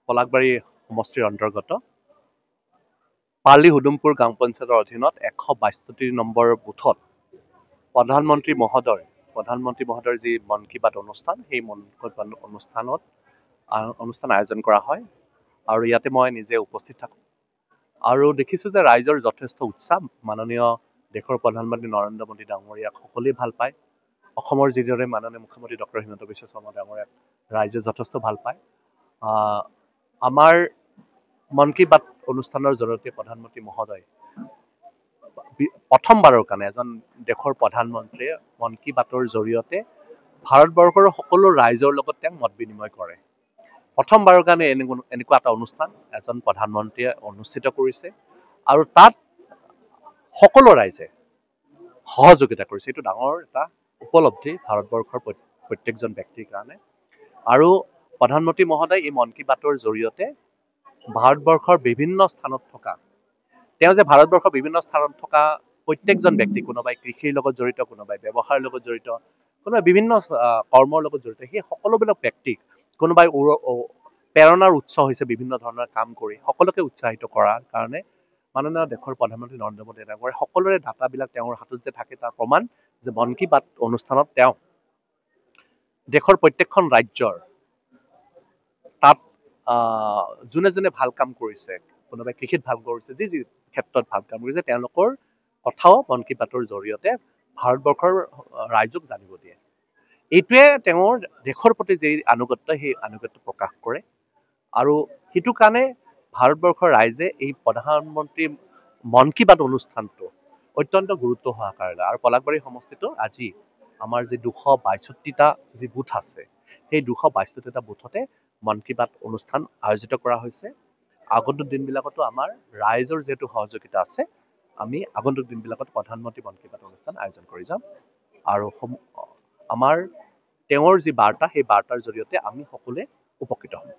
পলাকবাৰী সমষ্টিৰ অন্তৰ্গত পাৰ্লি হুদুমপুৰ গাঁও পঞ্চায়তৰ অধীনত 162 নম্বৰ বুথত প্ৰধানমন্ত্ৰী মহোদয়ৰ যি মন কী বাত অনুষ্ঠান, সেই মন কী বাত অনুষ্ঠান আয়োজন কৰা হয় আৰু ইয়াতে মই নিজে উপস্থিত থাকোঁ আৰু দেখিছোঁ যে ৰাইজৰ যথেষ্ট উৎসাহ। মাননীয় দেশৰ প্ৰধানমন্ত্ৰী নৰেন্দ্ৰ মোদী ডাঙৰীয়াক সকলোৱে ভাল পায়। অসমৰ যিদৰে মাননীয় মুখ্যমন্ত্ৰী ডক্টৰ হিমন্ত বিশ্ব শৰ্মা ডাঙৰীয়াক ৰাইজে যথেষ্ট ভাল পায়। আমাৰ মন কী বাত অনুষ্ঠানৰ জৰিয়তে প্ৰধানমন্ত্ৰী মহোদয় প্ৰথমবাৰৰ কাৰণে এজন দেশৰ প্ৰধানমন্ত্ৰীয়ে মন কী বাতৰ জৰিয়তে ভাৰতবৰ্ষৰ সকলো ৰাইজৰ লগত তেওঁ মত বিনিময় কৰে। প্ৰথমবাৰৰ কাৰণে এনেকুৱা এটা অনুষ্ঠান এজন প্ৰধানমন্ত্ৰীয়ে অনুষ্ঠিত কৰিছে আৰু তাত সকলো ৰাইজে সহযোগিতা কৰিছে। এইটো ডাঙৰ এটা উপলব্ধি ভাৰতবৰ্ষৰ প্ৰত্যেকজন ব্যক্তিৰ কাৰণে। আৰু প্ৰধানমন্ত্ৰী মহোদয় এই মন কী বাতৰ জৰিয়তে ভাৰতবৰ্ষৰ বিভিন্ন স্থানত থকা প্ৰত্যেকজন ব্যক্তি, কোনোবাই কৃষিৰ লগত জড়িত, কোনোবাই ব্যৱসায়ৰ লগত জড়িত, কোনোবাই বিভিন্ন কৰ্মৰ লগত জড়িত, সেই সকলোবিলাক ব্যক্তিক কোনোবাই প্ৰেৰণাৰ উৎস হৈছে বিভিন্ন ধৰণৰ কাম কৰি সকলোকে উৎসাহিত কৰাৰ কাৰণে মাননীয় দেশৰ প্ৰধানমন্ত্ৰী নৰেন্দ্ৰ মোদী ডাঙৰীয়াই সকলোৰে ডাটাবিলাক তেওঁৰ হাতত যে থাকে তাৰ প্ৰমাণ যে মন কী বাত অনুষ্ঠানত তেওঁ দেশৰ প্ৰত্যেকখন ৰাজ্যৰ তাত যোনে যোনে ভাল কাম কৰিছে, কোনোবাই কৃষিত ভাল কৰিছে, যি ক্ষেত্ৰত ভাল কাম কৰিছে, তেওঁলোকৰ কথাও মন কী বাতৰ জৰিয়তে ভাৰতবৰ্ষৰ ৰাইজক জানিব দিয়ে। এইটোৱে তেওঁৰ দেশৰ প্ৰতি যি আনুগত্য, সেই আনুগত্য প্ৰকাশ কৰে আৰু সেইটো কাৰণে ভাৰতবৰ্ষৰ ৰাইজে এই প্ৰধানমন্ত্ৰী মন কী বাত অনুষ্ঠানটো অত্যন্ত গুৰুত্ব সহকাৰে লয়। আৰু পলাকবাৰী সমষ্টিটো আজি আমাৰ যি 262টা যি বুথ আছে, সেই 262টা বুথতে মন কী বাত অনুষ্ঠান আয়োজিত কৰা হৈছে। আগন্তুক দিনবিলাকতো আমাৰ ৰাইজৰ যিহেতু সহযোগিতা আছে, আমি আগন্তুক দিনবিলাকত প্ৰধানমন্ত্ৰী মন কী বাত অনুষ্ঠান আয়োজন কৰি যাম আৰু আমাৰ তেওঁৰ যি বাৰ্তা, সেই বাৰ্তাৰ জৰিয়তে আমি সকলোৱে উপকৃত হ'ম।